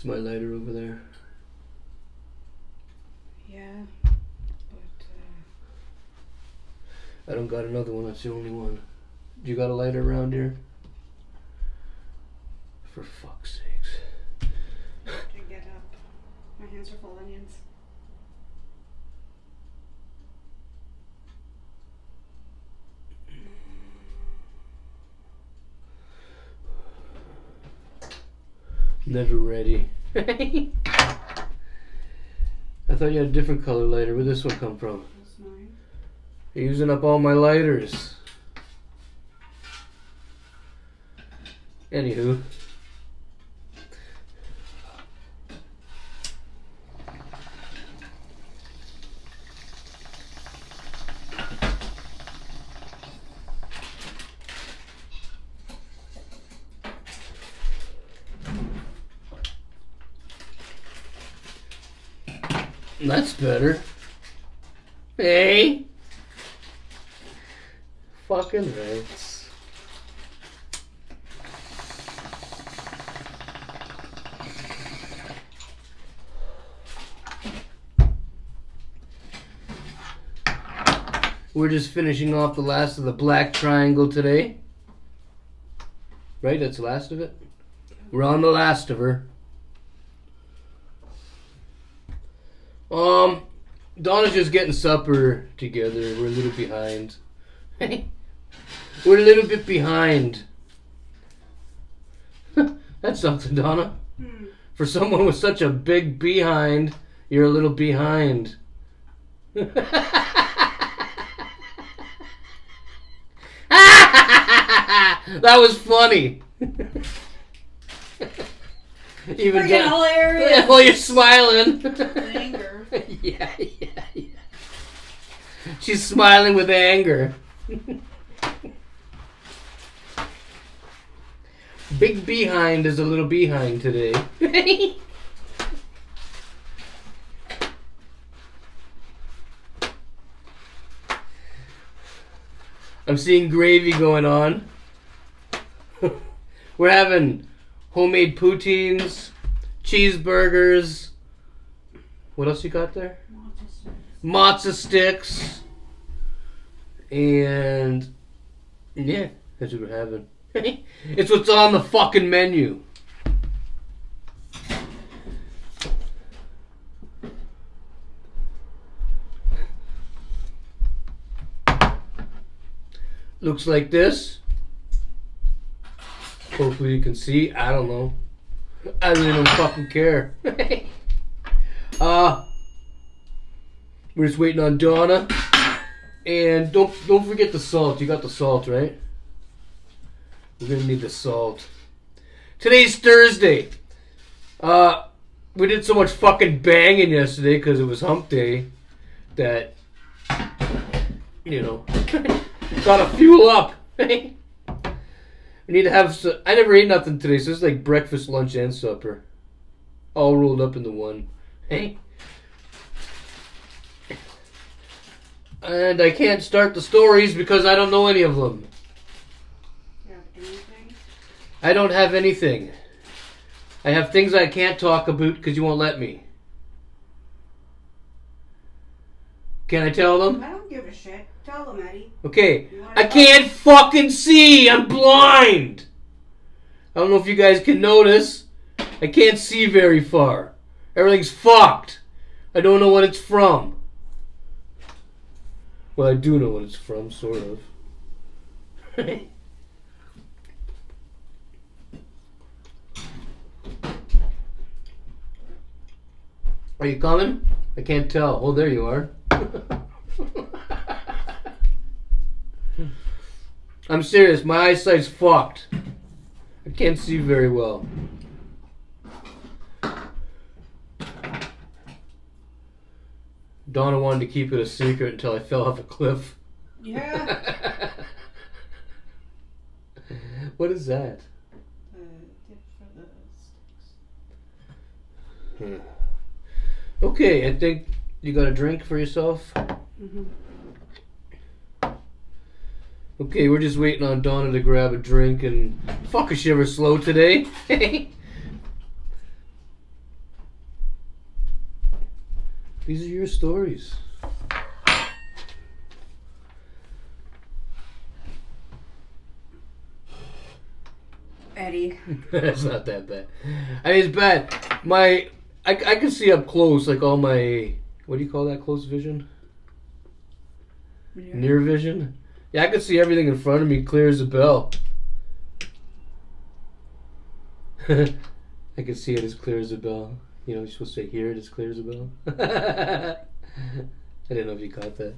It's my lighter over there. Yeah, but I don't got another one. That's the only one. You got a lighter around here? For fuck's sakes. I can get up. My hands are full of onions. Never ready. I thought you had a different color lighter. Where'd this one come from? That's mine. You're using up all my lighters. Anywho. That's better. Hey! Fucking rights. We're just finishing off the last of the black triangle today. Right? That's the last of it? We're on the last of her. Donna's just getting supper together. We're a little behind. We're a little bit behind. That's something, Donna. For someone with such a big behind, you're a little behind. That was funny. Even freaking hilarious. While you're smiling. Anger. Yeah. She's smiling with anger. Big behind is a little behind today. I'm seeing gravy going on. We're having homemade poutines, cheeseburgers. What else you got there? Matzo sticks. And yeah, that's what we're having. It's what's on the fucking menu. Looks like this. Hopefully you can see. I don't know. I really don't fucking care. We're just waiting on Donna. And don't forget the salt. You got the salt, right? We're gonna need the salt. Today's Thursday. We did so much fucking banging yesterday because it was hump day that, you know, gotta fuel up. We need to have some, I never ate nothing today, so it's like breakfast, lunch, and supper. All rolled up into one. Hey. And I can't start the stories because I don't know any of them. You have anything? I don't have anything. I have things I can't talk about because you won't let me. Can I tell them? I don't give a shit. Tell them, Eddie. Okay. I can't fucking see. I'm blind. I don't know if you guys can notice. I can't see very far. Everything's fucked. I don't know what it's from. Well, I do know what it's from, sort of. Are you coming? I can't tell. Oh, there you are. I'm serious. My eyesight's fucked. I can't see very well. Donna wanted to keep it a secret until I fell off a cliff. Yeah. What is that? Tip for the sticks. Okay, I think you got a drink for yourself. Mm-hmm. Okay, we're just waiting on Donna to grab a drink and fuck, is she ever slow today? These are your stories. Eddie. It's not that bad. I mean, it's bad. I can see up close, like all my, what do you call that, close vision? Yeah. Near vision? Yeah, I can see everything in front of me clear as a bell. I can see it as clear as a bell. You know, you're supposed to say hear it as clear as a bell. I didn't know if you caught that.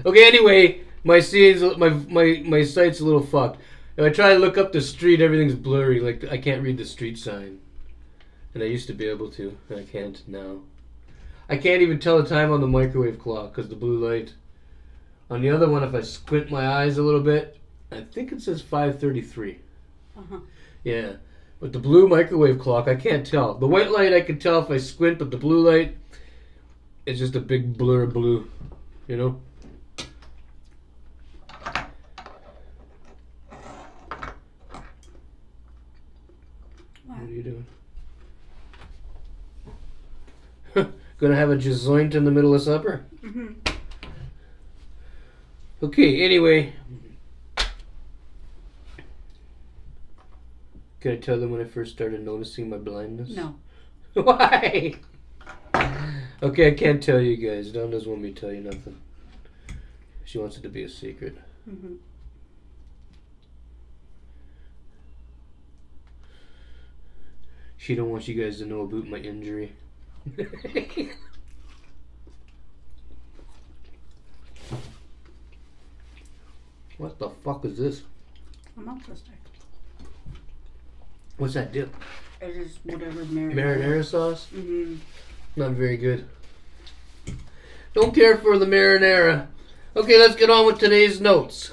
Okay, anyway, my sight's a little fucked. If I try to look up the street, everything's blurry. Like, I can't read the street sign. And I used to be able to, and I can't now. I can't even tell the time on the microwave clock because the blue light. On the other one, if I squint my eyes a little bit, I think it says 5:33. Uh-huh. Yeah. But the blue microwave clock, I can't tell. The white light I can tell if I squint, but the blue light, it's just a big blur of blue. You know? What are you doing? Gonna have a joint in the middle of supper? Mm-hmm. Okay, anyway. Can I tell them when I first started noticing my blindness? No. Why? Okay, I can't tell you guys. Dawn doesn't want me to tell you nothing. She wants it to be a secret. Mm-hmm. She don't want you guys to know about my injury. What the fuck is this? I'm not twisted. What's that dip? It is whatever marinara. Marinara sauce? Mm-hmm. Not very good. Don't care for the marinara. Okay, let's get on with today's notes.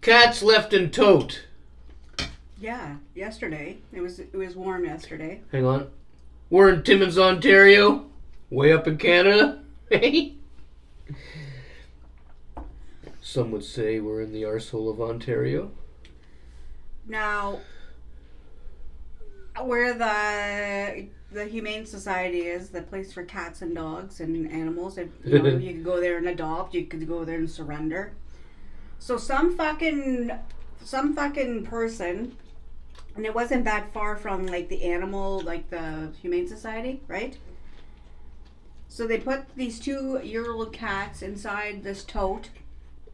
Cats left in tote. Yeah, yesterday. It was warm yesterday. Hang on. We're in Timmins, Ontario. Way up in Canada. Some would say we're in the arsehole of Ontario. Now, where the Humane Society is, the place for cats and dogs and animals, if, you know, you could go there and adopt, you could go there and surrender. So some fucking person, and it wasn't that far from like the animal, like the Humane Society, right? So they put these 2-year-old cats inside this tote,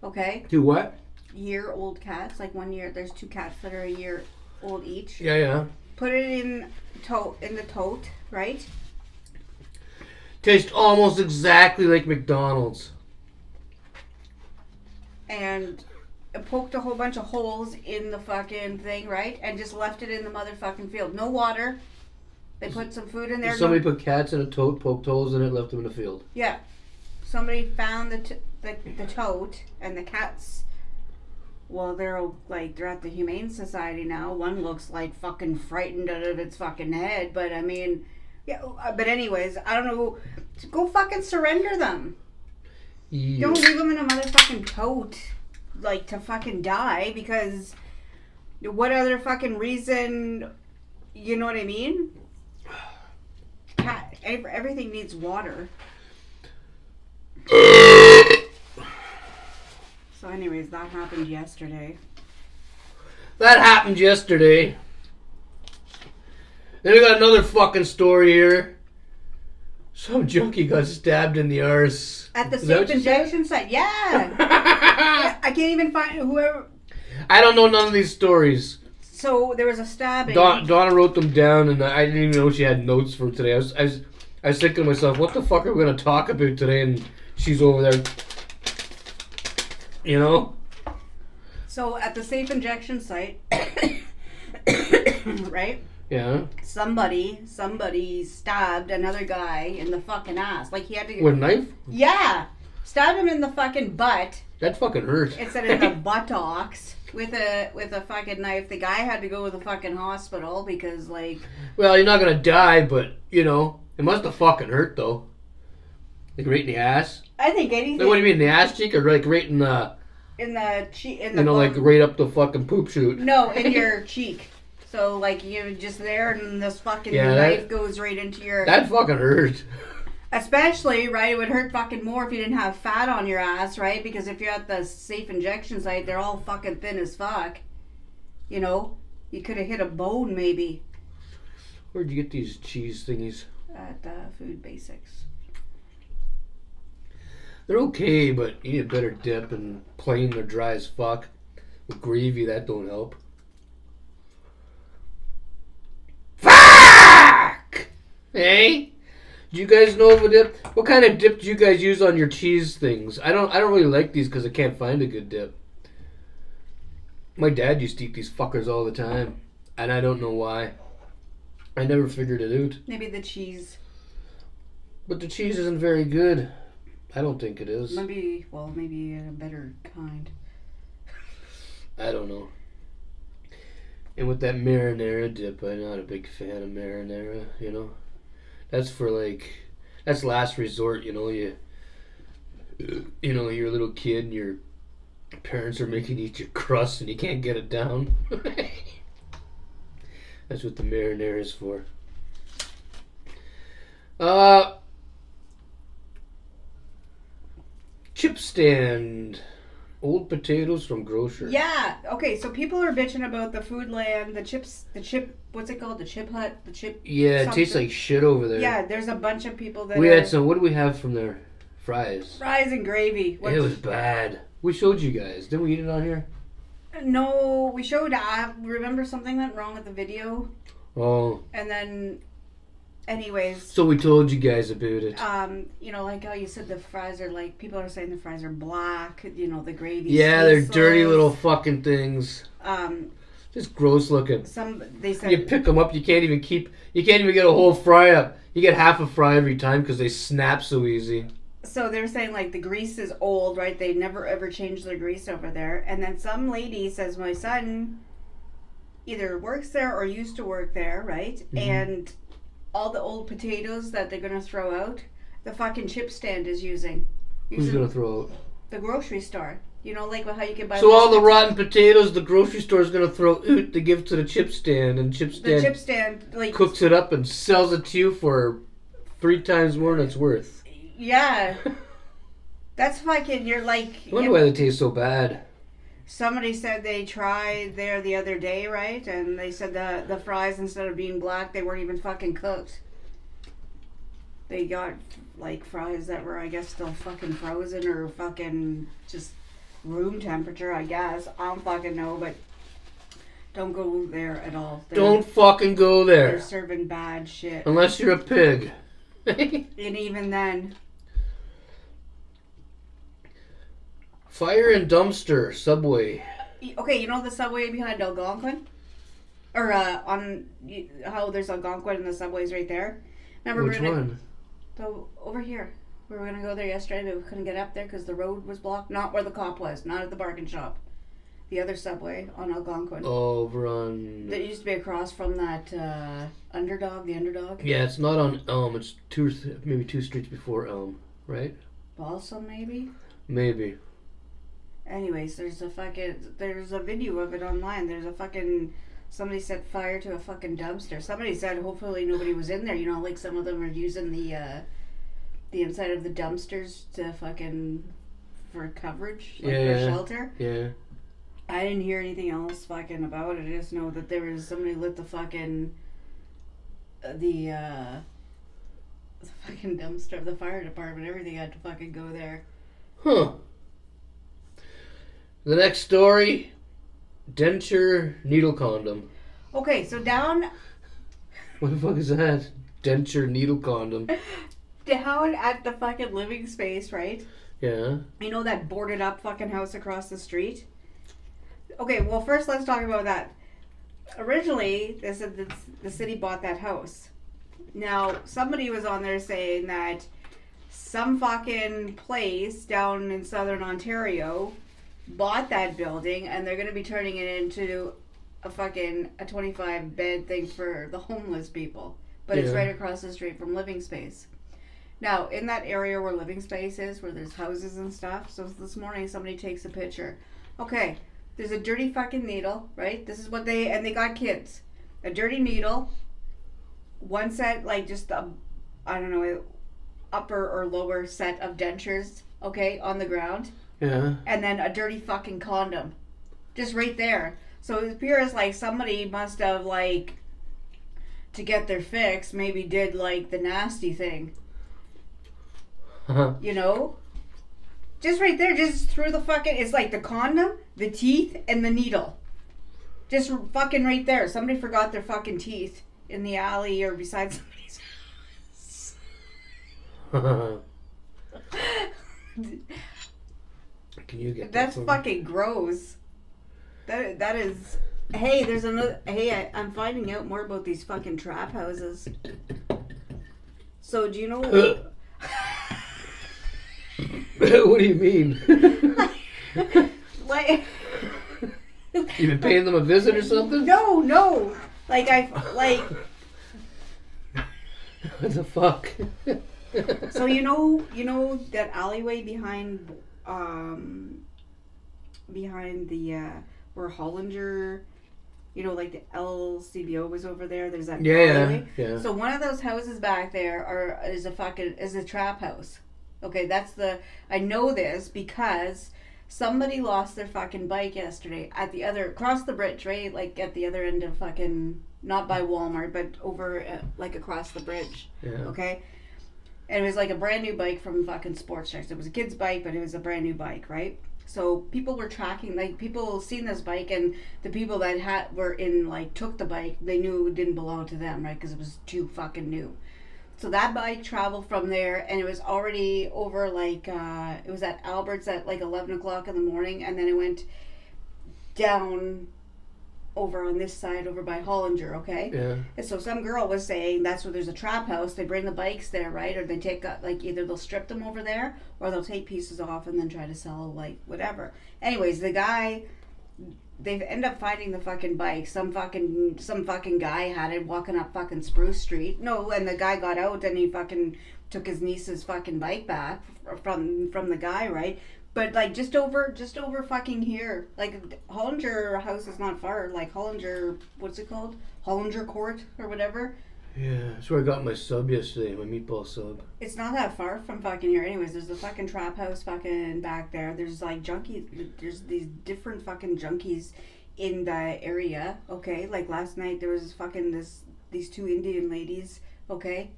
okay? 2 what? Year-old cats, like 1 year. There's 2 cats that are a year old each. Yeah. Put it in the tote, right? Tastes almost exactly like McDonald's. And it poked a whole bunch of holes in the fucking thing, right? And just left it in the motherfucking field. No water. They put some food in there. Somebody put cats in a tote, poked holes in it, left them in a field. Yeah. Somebody found the tote, and the cats, well, they're at the Humane Society now. One looks like fucking frightened out of its fucking head, but I mean, yeah, but anyways, I don't know. Go fucking surrender them. Yeah. Don't leave them in a motherfucking tote, like, to fucking die, because what other fucking reason, you know what I mean? Everything needs water. So anyways, that happened yesterday. Then we got another fucking story here. Some junkie got stabbed in the arse. At the safe injection site. Yeah. Yeah. I can't even find whoever. I don't know none of these stories. So there was a stabbing. Donna wrote them down, and I didn't even know she had notes for today. I was thinking to myself, what the fuck are we going to talk about today? And she's over there, you know? So at the safe injection site, right? Yeah. Somebody stabbed another guy in the fucking ass. Like he had to. With a knife? Yeah. Stabbed him in the fucking butt. That fucking hurt. Instead of the buttocks. With a fucking knife. The guy had to go to the fucking hospital because, like... Well, you're not gonna die, but, you know, it must have fucking hurt, though. Like, right in the ass? I think anything... Like, what do you mean, in the ass cheek, or, like, right in the... In the cheek... You know, like, right up the fucking poop chute? No, in your cheek. So, like, you're just there, and this fucking knife goes right into your... That fucking hurt. Especially, right, it would hurt fucking more if you didn't have fat on your ass, right? Because if you're at the safe injection site, they're all fucking thin as fuck. You know? You could have hit a bone, maybe. Where'd you get these cheese thingies? At Food Basics. They're okay, but you need a better dip, and plain they're dry as fuck. With gravy, that don't help. Fuck! Hey? Do you guys know of a dip? What kind of dip do you guys use on your cheese things? I don't really like these because I can't find a good dip. My dad used to eat these fuckers all the time, and I don't know why. I never figured it out. Maybe the cheese. But the cheese isn't very good. I don't think it is. Maybe a better kind. I don't know. And with that marinara dip, I'm not a big fan of marinara, you know. That's for that's last resort, you know. You know, you're a little kid and your parents are making you eat your crust and you can't get it down. That's what the marinara is for. Chip stand. Old potatoes from grocery. Yeah. Okay, so people are bitching about the Foodland, the chip, what's it called? The Chip Hut, the chip. Yeah, it tastes like shit over there. Yeah, there's a bunch of people that we had some, what do we have from there? Fries. Fries and gravy. It was bad. We showed you guys. Didn't we eat it on here? No, we showed, remember something went wrong with the video? Oh. And then, anyways. So we told you guys about it. You know, like how you said the fries are like, people are saying the fries are black, you know, the gravy. Yeah, they're dirty little fucking things. Just gross looking. They said. You pick them up, you can't even get a whole fry up. You get half a fry every time because they snap so easy. So they're saying like the grease is old, right? They never ever changed their grease over there. And then some lady says my son either works there or used to work there, right? Mm-hmm. And all the old potatoes that they're going to throw out, the fucking chip stand is using. Who's going to throw out? The grocery store. You know, like how you can buy... So all the rotten potatoes the grocery store is going to throw out to give to the chip stand, and the chip stand like cooks it up and sells it to you for 3 times more than it's worth. Yeah. That's fucking... You're like... I wonder why they taste so bad. Somebody said they tried there the other day, right? And they said the fries, instead of being black, they weren't even fucking cooked. They got, like, fries that were, I guess, still fucking frozen or fucking just room temperature, I guess. I don't fucking know, but don't go there at all. Don't fucking go there. They're serving bad shit. Unless you're a pig. And even then... Fire and dumpster, Subway. Okay, you know the Subway behind Algonquin? Or how there's Algonquin and the Subway's right there? Remember Which one? Over here. We were going to go there yesterday, but we couldn't get up there because the road was blocked. Not where the cop was, not at the bargain shop. The other Subway on Algonquin. Oh, over on... That used to be across from that Underdog, the Underdog. Yeah, it's not on Elm. It's maybe 2 streets before Elm, right? Balsam, maybe? Maybe. Anyways, there's a video of it online. There's a fucking... Somebody set fire to a fucking dumpster. Somebody said hopefully nobody was in there. You know, like some of them are using the inside of the dumpsters to fucking... for coverage, like for shelter. Yeah. I didn't hear anything else fucking about it. I just know that there was somebody lit the fucking the fucking dumpster. The fire department, everything had to fucking go there. Huh. The next story, denture needle condom. Okay, so down... What the fuck is that? Denture needle condom. Down at the fucking living space, right? Yeah. You know that boarded up fucking house across the street? Okay, well first let's talk about that. Originally, they said that the city bought that house. Now, somebody was on there saying that some fucking place down in southern Ontario bought that building and they're going to be turning it into a 25-bed thing for the homeless people. But it's right across the street from living space. Now, in that area where living space is, where there's houses and stuff, so this morning somebody takes a picture. Okay, there's a dirty fucking needle, right? This is what they got kids. A dirty needle, one set, like just, I don't know, upper or lower set of dentures, okay, on the ground. Yeah. And then a dirty fucking condom. Just right there. So it appears like somebody must have, like, to get their fix, maybe did, like, the nasty thing. You know? Just right there, just through the fucking... It's like the condom, the teeth, and the needle. Just fucking right there. Somebody forgot their fucking teeth in the alley or beside somebody's house. Can you get That's that fucking gross. That is... Hey, there's another... Hey, I'm finding out more about these fucking trap houses. So, do you know... What do you mean? Like... You been paying them a visit or something? No. Like, What the fuck? So, you know that alleyway behind the... where Hollinger... You know, like the LCBO was over there. There's that alleyway. Yeah. So one of those houses back there is a trap house. Okay, that's I know this because somebody lost their fucking bike yesterday across the bridge, right? Like at the other end of fucking, not by Walmart, but over like across the bridge. Yeah. Okay. And it was like a brand new bike from fucking Sports Checks. It was a kid's bike, but it was a brand new bike, right? So people were tracking, like people seen this bike, and the people that were in, like, took the bike, they knew it didn't belong to them, right? Because it was too fucking new. So that bike traveled from there, and it was already over, like, it was at Albert's at like 11 o'clock in the morning, and then it went down over on this side, over by Hollinger, okay? Yeah. And so some girl was saying that's where there's a trap house. They bring the bikes there, right? Or they take, like, either they'll strip them over there, or they'll take pieces off and then try to sell, like, whatever. Anyways, the guy, they've ended up finding the fucking bike. Some fucking guy had it walking up fucking Spruce Street. No, and the guy got out and he fucking took his niece's fucking bike back from the guy, right? But, like, just over fucking here. Like, Hollinger house is not far. Like, Hollinger, what's it called? Hollinger Court or whatever. Yeah, that's where I got my sub yesterday, my meatball sub. It's not that far from fucking here. Anyways, there's the fucking trap house fucking back there. There's, like, junkies. There's these different fucking junkies in the area, okay? Like, last night there was fucking these two Indian ladies, okay?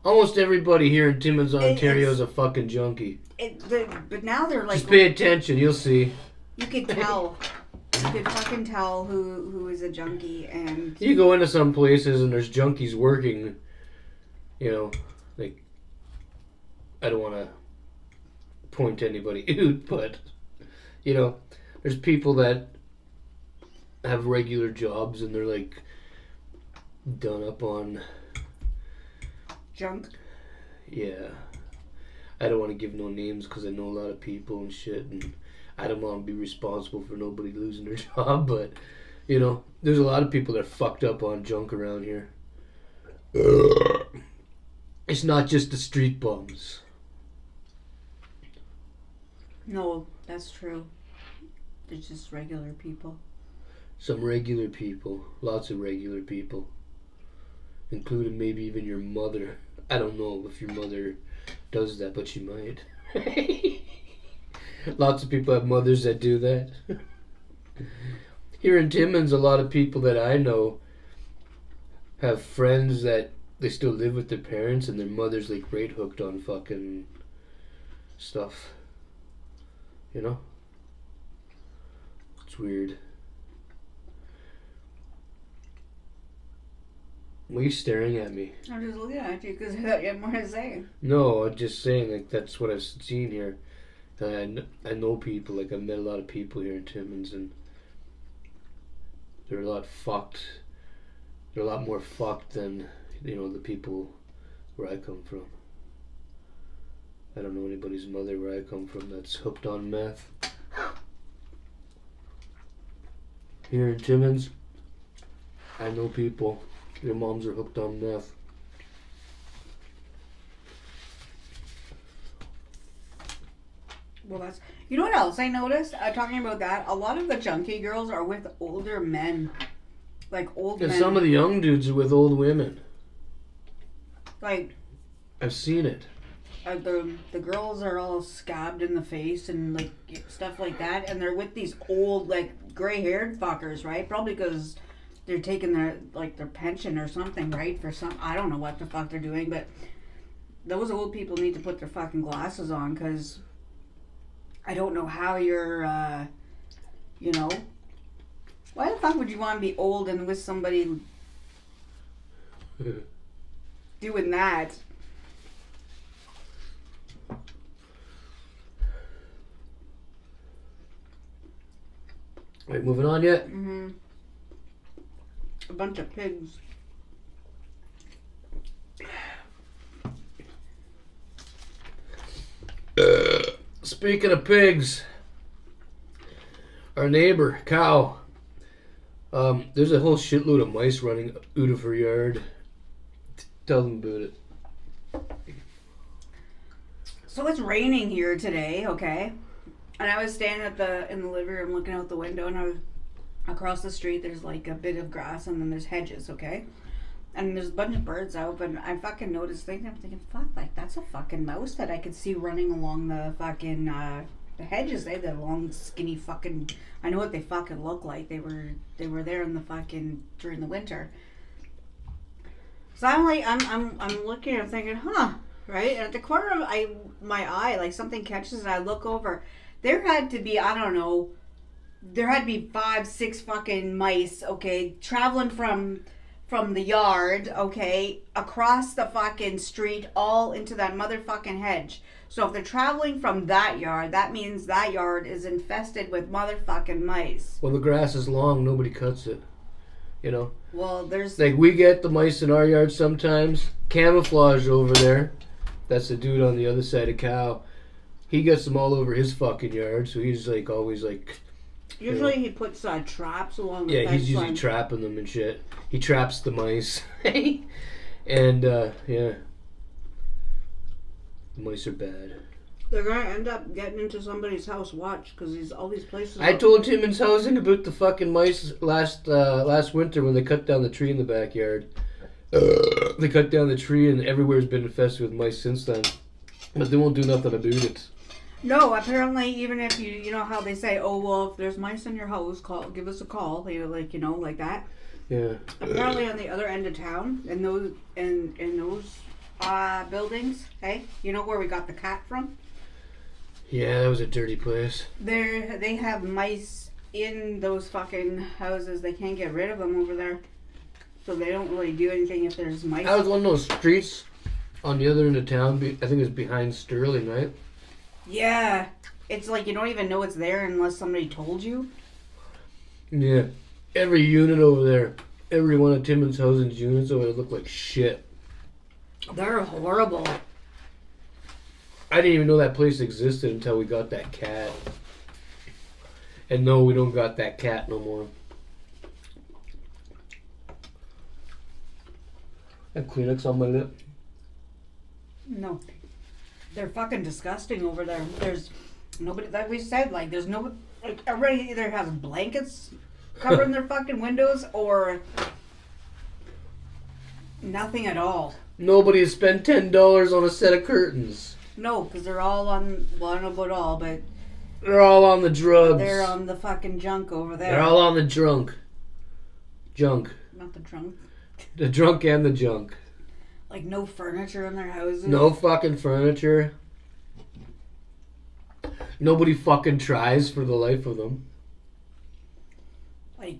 Almost everybody here in Timmins, Ontario is a fucking junkie. But now they're like... Just pay attention, you'll see. You could tell. You could fucking tell who is a junkie, and... You go into some places and there's junkies working, you know, like... I don't want to point to anybody out, but, you know, there's people that have regular jobs and they're, like, done up on... Junk? Yeah. I don't want to give no names because I know a lot of people and shit, and I don't want to be responsible for nobody losing their job, but, you know, there's a lot of people that are fucked up on junk around here. It's not just the street bums. No, that's true. There's just regular people. Some regular people. Lots of regular people. Including maybe even your mother. I don't know if your mother does that, but she might. Lots of people have mothers that do that. Here in Timmins, a lot of people that I know have friends that they still live with their parents and their mother's like right hooked on fucking stuff. You know? It's weird. Why are you staring at me? I'm just looking at you because I thought you had more to say. No, I'm just saying, like, that's what I've seen here. And I know people, like, I've met a lot of people here in Timmins, and they're a lot fucked. They're a lot more fucked than, you know, the people where I come from. I don't know anybody's mother where I come from that's hooked on meth. Here in Timmins, I know people. Their moms are hooked on meth. Well, that's... You know what else I noticed? Talking about that, a lot of the junkie girls are with older men. Like, old men. Some of the young dudes are with old women. Like... I've seen it. the girls are all scabbed in the face and like stuff like that, and they're with these old like gray-haired fuckers, right? Probably because they're taking their pension or something, right? For some, I don't know what the fuck they're doing, but those old people need to put their fucking glasses on, because I don't know how you're, you know, why the fuck would you want to be old and with somebody doing that? Right, moving on yet? Mm-hmm. A bunch of pigs. Speaking of pigs, our neighbor, cow, there's a whole shitload of mice running out of her yard. Tell them about it. So it's raining here today, okay? And I was standing in the living room looking out the window, and I was across the street. There's like a bit of grass, and then there's hedges, okay? And there's a bunch of birds out, but I fucking noticed things. I'm thinking, fuck, like that's a fucking mouse that I could see running along the fucking the hedges. They had the long, skinny fucking. I know what they fucking look like. They were there in the fucking during the winter. So I'm like, I'm looking. I'm thinking, huh, right? And at the corner of my eye, like something catches, and I look over. There had to be, I don't know. There had to be 5, 6 fucking mice, okay, traveling from the yard, okay, across the fucking street, all into that motherfucking hedge. So if they're traveling from that yard, that means that yard is infested with motherfucking mice. Well, the grass is long, nobody cuts it. You know? Well, there's... Like, we get the mice in our yard sometimes. Camouflage over there. That's the dude on the other side of cow. He gets them all over his fucking yard, so he's, like, always, like... Usually he puts traps along the fence he's usually line. trapping them and shit. He traps the mice. And, yeah. The mice are bad. They're going to end up getting into somebody's house, watch, because all these places... I told Timmins housing about the fucking mice last winter when they cut down the tree in the backyard. They cut down the tree and everywhere's been infested with mice since then. But they won't do nothing about it. No, apparently, even if you know how they say, oh, well, if there's mice in your house, give us a call, like that. Yeah. Apparently, on the other end of town, in those buildings, hey, you know where we got the cat from? Yeah, that was a dirty place. They have mice in those fucking houses. They can't get rid of them over there, so they don't really do anything if there's mice. That was one of those streets on the other end of town. I think it was behind Sterling, right? Yeah, it's like you don't even know it's there unless somebody told you. Yeah, every unit over there, every one of Timmins Housing's units over there look like shit. They're horrible. I didn't even know that place existed until we got that cat. And no, we don't got that cat no more. I have Kleenex on my lip. No. They're fucking disgusting over there. There's nobody, like we said, like there's no, like everybody either has blankets covering their fucking windows or nothing at all. Nobody has spent $10 on a set of curtains. No, because they're all on, well, I don't know about all, but they're all on the drugs. They're on the fucking junk over there. They're all on the junk. Not the drunk. The drunk and the junk. Like no furniture in their houses. No fucking furniture. Nobody fucking tries for the life of them. Like,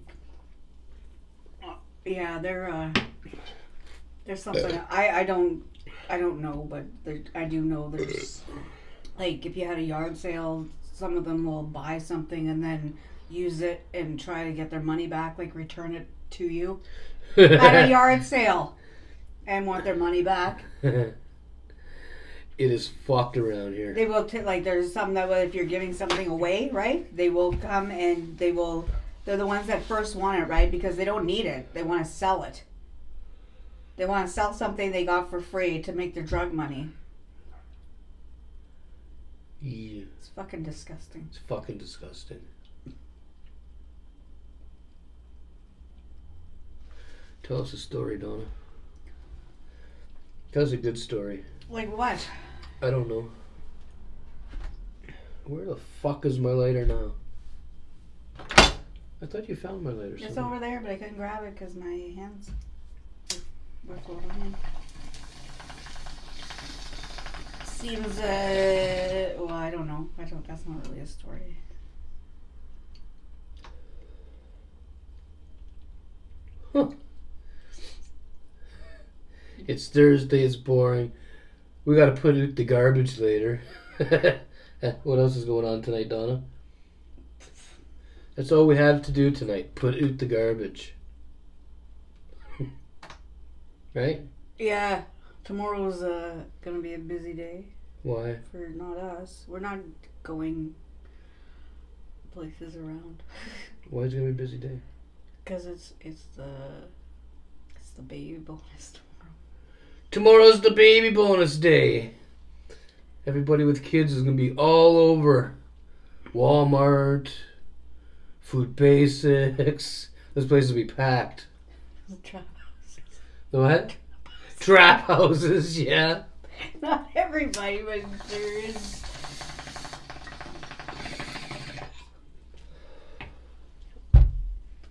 yeah, there's something I don't know, but I do know there's like if you had a yard sale, some of them will buy something and then use it and try to get their money back, like return it to you at a yard sale. And want their money back. It is fucked around here. They will like there's some that if you're giving something away, right? They will come and they're the ones that first want it, right? Because they don't need it. They want to sell it. They want to sell something they got for free to make their drug money. Yeah. It's fucking disgusting. It's fucking disgusting. Tell us a story, Donna. That was a good story. Like what? I don't know. Where the fuck is my lighter now? I thought you found my lighter. It's over there, but I couldn't grab it because my hands were full behind. Seems, well, I don't know. That's not really a story. Huh. It's Thursday, it's boring. We gotta put out the garbage later. What else is going on tonight, Donna? That's all we have to do tonight. Put out the garbage. Right? Yeah. Tomorrow's gonna be a busy day. Why? For not us. We're not going places around. Why is it gonna be a busy day? Because it's the baby bonus tomorrow. Tomorrow's the baby bonus day. Everybody with kids is gonna be all over Walmart, Food Basics. This place will be packed. Trap houses. The what? Trap houses, yeah. Not everybody, but there is.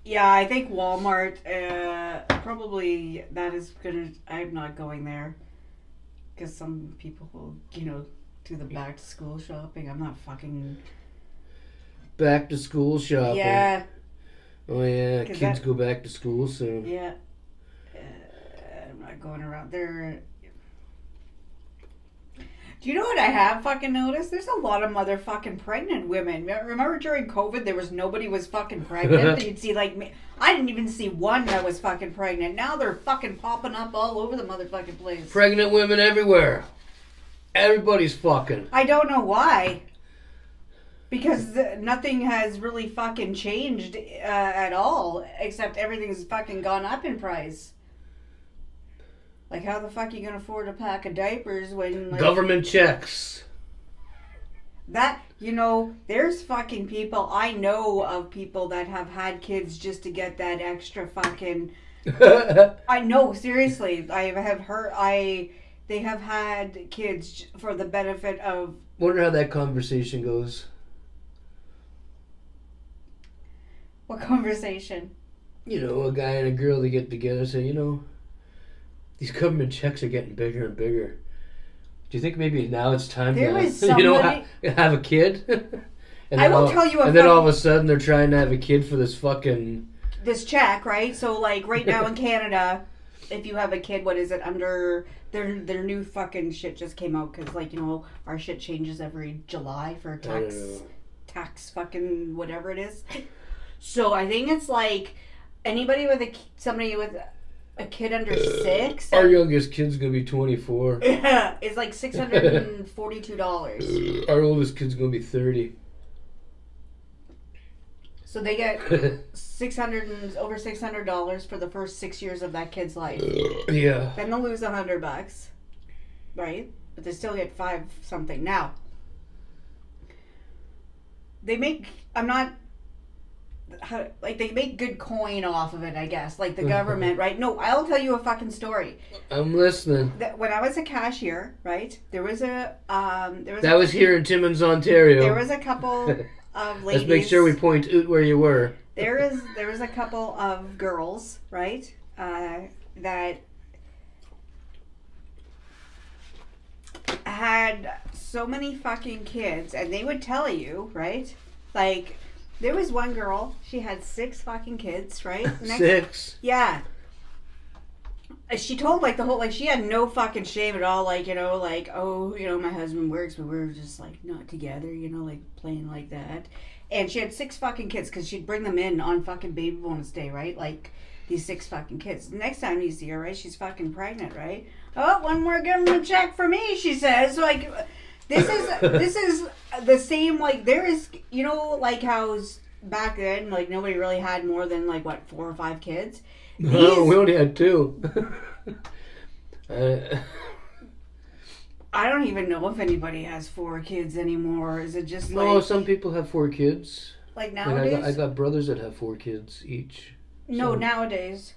Yeah, I think Walmart, probably that is gonna. I'm not going there. Because some people will, do the back to school shopping. I'm not fucking. Back to school shopping. Yeah. Oh, yeah. Kids go back to school soon. Yeah. I'm not going around there. Do you know what I have fucking noticed? There's a lot of motherfucking pregnant women. Remember during COVID, there was nobody was fucking pregnant? You'd see like me. I didn't even see one that was fucking pregnant. Now they're fucking popping up all over the motherfucking place. Pregnant women everywhere. Everybody's fucking. I don't know why. Because nothing has really fucking changed at all. Except everything's fucking gone up in price. Like, how the fuck are you going to afford a pack of diapers when... Like, government checks. That, there's fucking people... I know of people that have had kids just to get that extra fucking... I know, seriously. I have heard... They have had kids for the benefit of... Wonder how that conversation goes. What conversation? A guy and a girl, they get together and say, these government checks are getting bigger and bigger. Do you think maybe now it's time to have a kid? And I will tell you and then all of a sudden they're trying to have a kid for this fucking... This check, right? So, like, right now in Canada, if you have a kid, what is it, under... Their new fucking shit just came out because, like, our shit changes every July for tax fucking whatever it is. So I think it's like anybody with somebody with a kid under 6. Our youngest kid's gonna be 24. Yeah, it's like $642. Our oldest kid's gonna be 30. So they get over $600 for the first 6 years of that kid's life. Yeah. Then they'll lose $100, right? But they still get 5 something. Now they make. They make good coin off of it, I guess. Like the government, right? No, I'll tell you a fucking story. I'm listening. When I was a cashier, right? There was a That was here in Timmins, Ontario. There was a couple of ladies. Let's make sure we point out where you were. There was a couple of girls, right? That had so many fucking kids, and they would tell you, right? Like, there was one girl, she had 6 fucking kids, right? 6? Yeah. She told, like, the whole, like, she had no fucking shame at all, like, my husband works, but we're just, like, not together, like, playing like that. And she had 6 fucking kids, because she'd bring them in on fucking baby bonus day, right? Like, these 6 fucking kids. The next time you see her, right, she's fucking pregnant, right? Oh, one more government check for me, she says. Like, this is the same, like, there is, like how back then, like, nobody really had more than, like, what, 4 or 5 kids? No, we only had 2. I don't even know if anybody has 4 kids anymore. Is it just like... No, some people have 4 kids. Like nowadays? Like I got brothers that have 4 kids each. No, nowadays.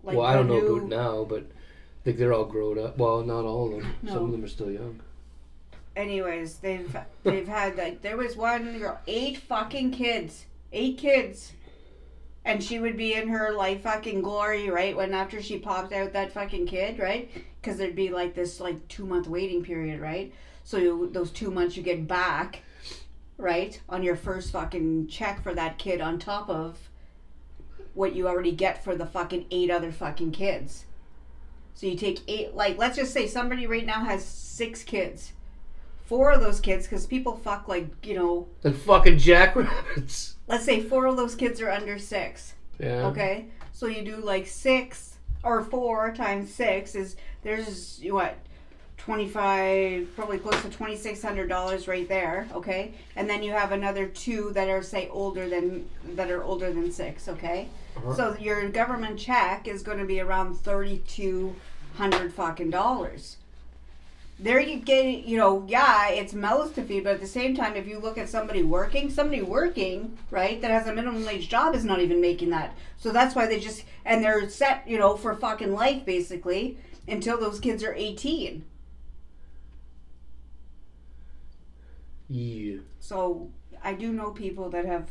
Like, well, I don't know about now, but I think they're all grown up. Well, not all of them. No. Some of them are still young. anyways, they've had like there was one girl, 8 fucking kids, 8 kids, and she would be in her like fucking glory, right? When after she popped out that fucking kid, right? Because there'd be like this like 2-month waiting period, right? So those 2 months you get back, right, on your first fucking check for that kid on top of what you already get for the fucking 8 other fucking kids. So you take 8, like let's just say somebody right now has 6 kids. 4 of those kids, because people fuck like, you know, like fucking jackrabbits. Let's say 4 of those kids are under 6. Yeah. Okay? So you do like 6 or 4 times 6 is, there's what, 25, probably close to $2,600 right there, okay? And then you have another 2 that are say older than 6, okay? Uh-huh. So your government check is going to be around $3,200 fucking dollars. There you get, you know, yeah, it's mouths to feed, but at the same time, if you look at somebody working, right, that has a minimum wage job is not even making that. So that's why they just, and they're set, you know, for fucking life, basically, until those kids are 18. Yeah. So I do know people that have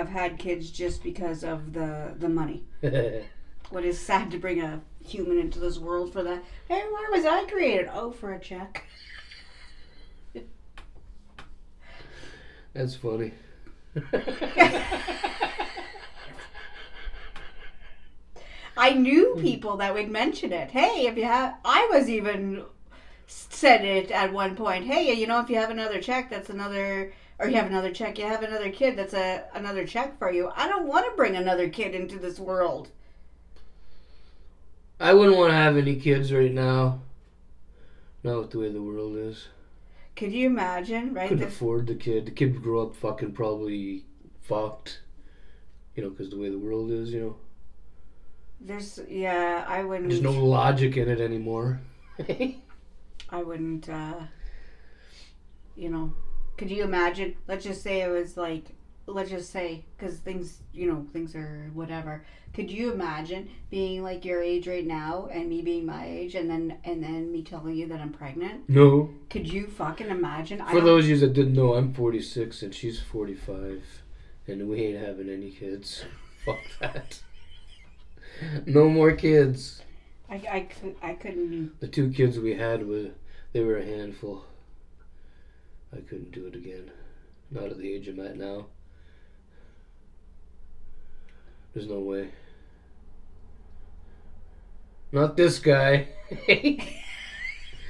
had kids just because of the money. What is sad to bring a human into this world for that. Hey, why was I created? Oh, for a check. That's funny. I knew people that would mention it. Hey, if you have, I was even said it at one point. Hey, you know, if you have another check, that's another, or you have another check, you have another kid, that's another check for you. I don't want to bring another kid into this world. I wouldn't want to have any kids right now. Not with the way the world is. Could you imagine, right? Couldn't afford the kid. The kid would grow up fucking probably fucked. You know, because the way the world is, you know. I wouldn't. There's no logic in it anymore. I wouldn't, you know. Could you imagine? Let's just say it was like, because things, you know, things are whatever. Could you imagine being like your age right now and me being my age and then me telling you that I'm pregnant? No. Could you fucking imagine? For those of you that didn't know, I'm 46 and she's 45 and we ain't having any kids. Fuck that. No more kids. I couldn't. The 2 kids we had, they were a handful. I couldn't do it again. Not at the age I'm at now. There's no way. Not this guy.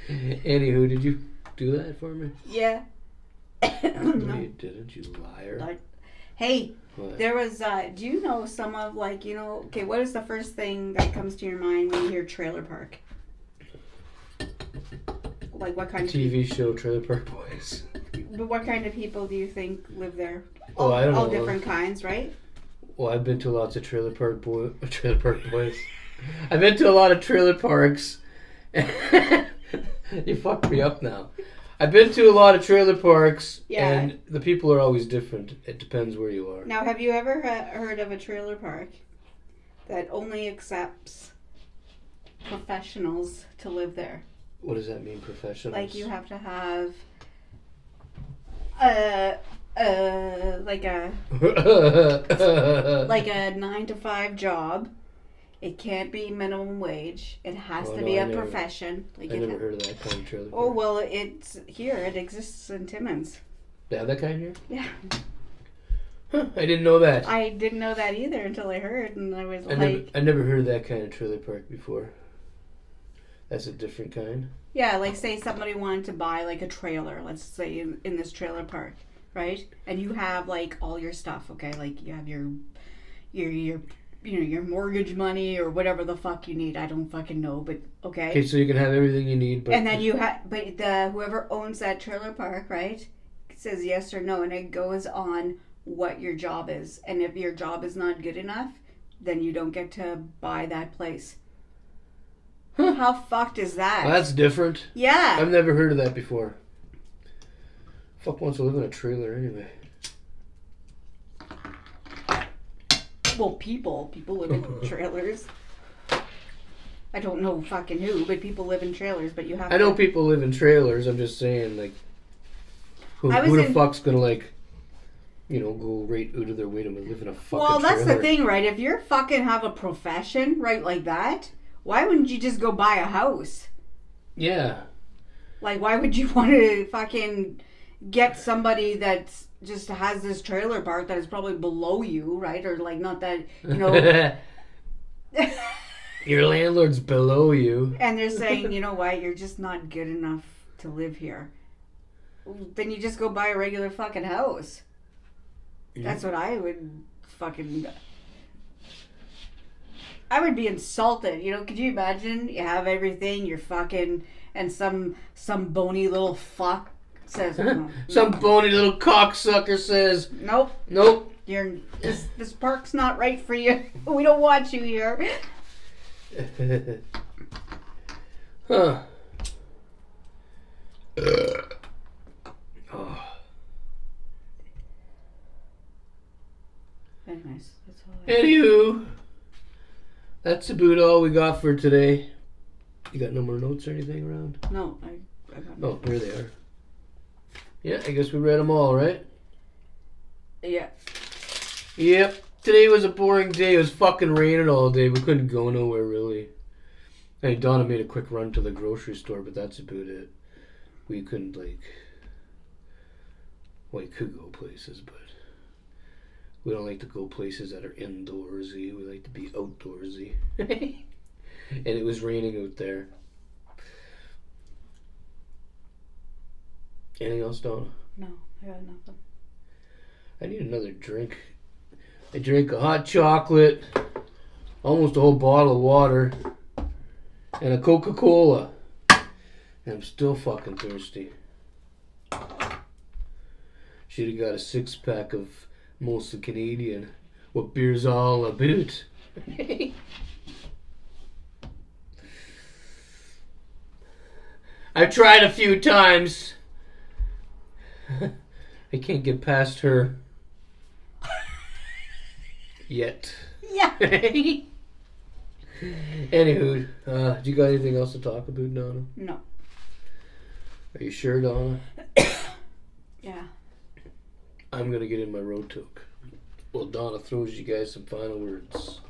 Anywho, did you do that for me? Yeah. No, you didn't, you liar. Hey, what? There was, do you know some of, like, you know, okay, what is the first thing that comes to your mind when you hear trailer park? Like, what kind of TV show Trailer Park Boys. But what kind of people do you think live there? Oh, I don't know. All different kinds, right? Well, I've been to lots of Trailer Park Boys. I've been to a lot of trailer parks. You fucked me up now. I've been to a lot of trailer parks, and the people are always different. It depends where you are. Now, have you ever heard of a trailer park that only accepts professionals to live there? What does that mean, professionals? Like you have to have like a 9-to-5 job. It can't be minimum wage. It has to be a profession. Like I never heard of that kind of trailer park. Oh, well, it's here. It exists in Timmins. They have that kind here? Yeah. Huh, I didn't know that. I didn't know that either until I heard, and I was I never heard of that kind of trailer park before. That's a different kind? Yeah, like say somebody wanted to buy like a trailer, let's say in this trailer park, right? And you have like all your stuff, okay? Like you have your you know, your mortgage money or whatever the fuck you need. I don't fucking know, but okay. Okay, so you can have everything you need, but... And then you have, but whoever owns that trailer park, right, says yes or no, and it goes on what your job is. And if your job is not good enough, then you don't get to buy that place. Huh. How fucked is that? Well, that's different. Yeah. I've never heard of that before. Fuck wants to live in a trailer anyway. Well, people live in trailers. I don't know fucking who, but people live in trailers, but you have I know people live in trailers, I'm just saying, like, Who the fuck's gonna like, go right out of their way to live in a fucking Well, that's trailer? the thing, right? If you're fucking have a profession, right, like that, why wouldn't you just go buy a house? Yeah. Like, why would you want to fucking get somebody that's just has this trailer park that is probably below you, right? Or like, not that, Your landlord's below you. And they're saying, you know what, you're just not good enough to live here. Then you just go buy a regular fucking house. Yeah. That's what I would fucking... I would be insulted, could you imagine? You have everything, you're fucking... And some bony little fuck says... Some bony little cocksucker says... Nope. This park's not right for you. We don't want you here. Huh. Anyways, that's all Anywho, that's about all we got for today. You got no more notes or anything around? No, I got Oh, here they are. Yeah, I guess we read them all, right? Yeah. Yep. Today was a boring day. It was fucking raining all day. We couldn't go nowhere, really. Hey, Donna made a quick run to the grocery store, but that's about it. We couldn't, we could go places, but we don't like to go places that are indoorsy. We like to be outdoorsy. And it was raining out there. Anything else, Donna? No, I got nothing. I need another drink. I drank a hot chocolate, almost a whole bottle of water, and a Coca-Cola. And I'm still fucking thirsty. Should have got a 6-pack of mostly Canadian. What beer's all about. I've tried a few times. I can't get past her. Yet. Yeah. Anywho, do you got anything else to talk about, Donna? No. Are you sure, Donna? Yeah. I'm gonna get in my road toque. Well, Donna throws you guys some final words.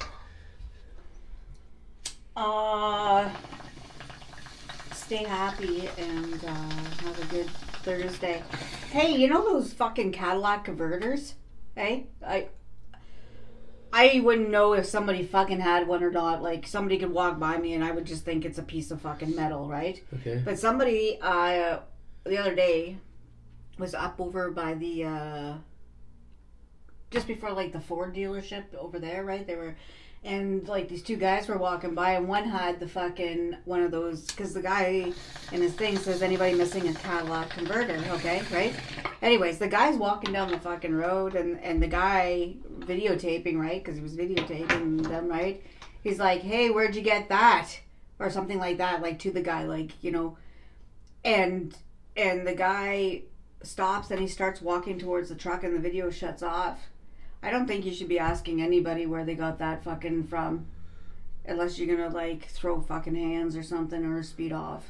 Stay happy and have a good Thursday. Hey, you know those fucking Cadillac converters? Hey, I wouldn't know if somebody fucking had one or not. Like, somebody could walk by me and I would just think it's a piece of fucking metal, right? Okay. But somebody, the other day, was up over by the, just before, the Ford dealership over there, right? They were, and, these two guys were walking by and one had the fucking, one of those, because the guy in his thing says, anybody missing a Cadillac converter, okay, right? Anyways, the guy's walking down the fucking road and the guy videotaping, right? Because he was videotaping them, right? He's like, hey, where'd you get that? Or something like that, to the guy, and the guy stops and he starts walking towards the truck and the video shuts off. I don't think you should be asking anybody where they got that fucking from. Unless you're gonna, throw fucking hands or something or speed off.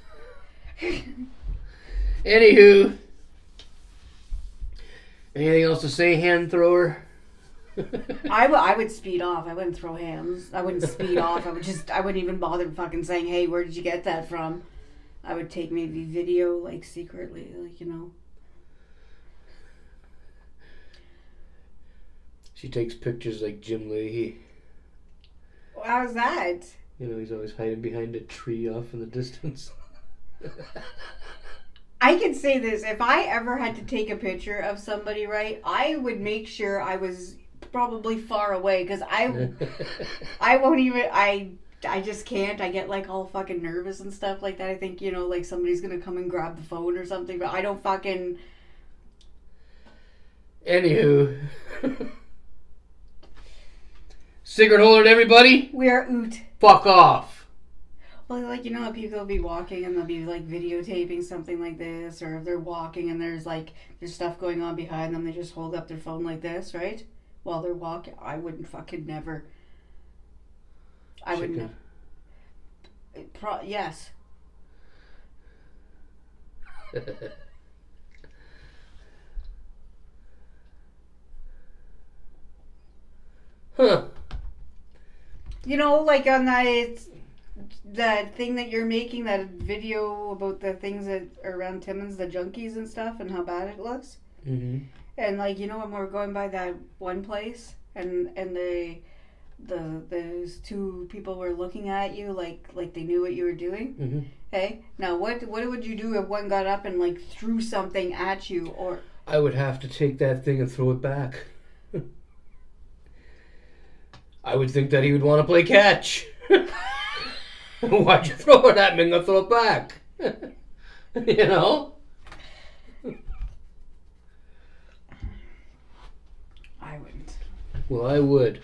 Anywho. Anything else to say, hand thrower? I would speed off. I wouldn't throw hands. I wouldn't speed off. I wouldn't even bother fucking saying, hey, where did you get that from? I would take maybe video, secretly, She takes pictures like Jim Leahy. How's that? He's always hiding behind a tree off in the distance. I can say this. If I ever had to take a picture of somebody, right, I would make sure I was probably far away because I won't even... I just can't. I get all fucking nervous and stuff like that. I think, somebody's going to come and grab the phone or something, but I don't fucking... Anywho... Cigrit holder to everybody? We are oot. Fuck off. Well, how people will be walking and they'll be, videotaping something like this, or if they're walking and there's stuff going on behind them, they just hold up their phone like this, right? While they're walking. I wouldn't fucking never. I wouldn't. Anywho. Huh. You know, like on that thing that you're making, that video about the things that are around Timmins, the junkies and stuff, and how bad it looks. Mm-hmm. And like, you know, when we're going by that one place, and those two people were looking at you like they knew what you were doing. Mm-hmm. Hey, now what would you do if one got up and like threw something at you? Or I would have to take that thing and throw it back. I would think that he would want to play catch. Why'd you throw it at me? I'm gonna throw it back. You know? I wouldn't. Well, I would.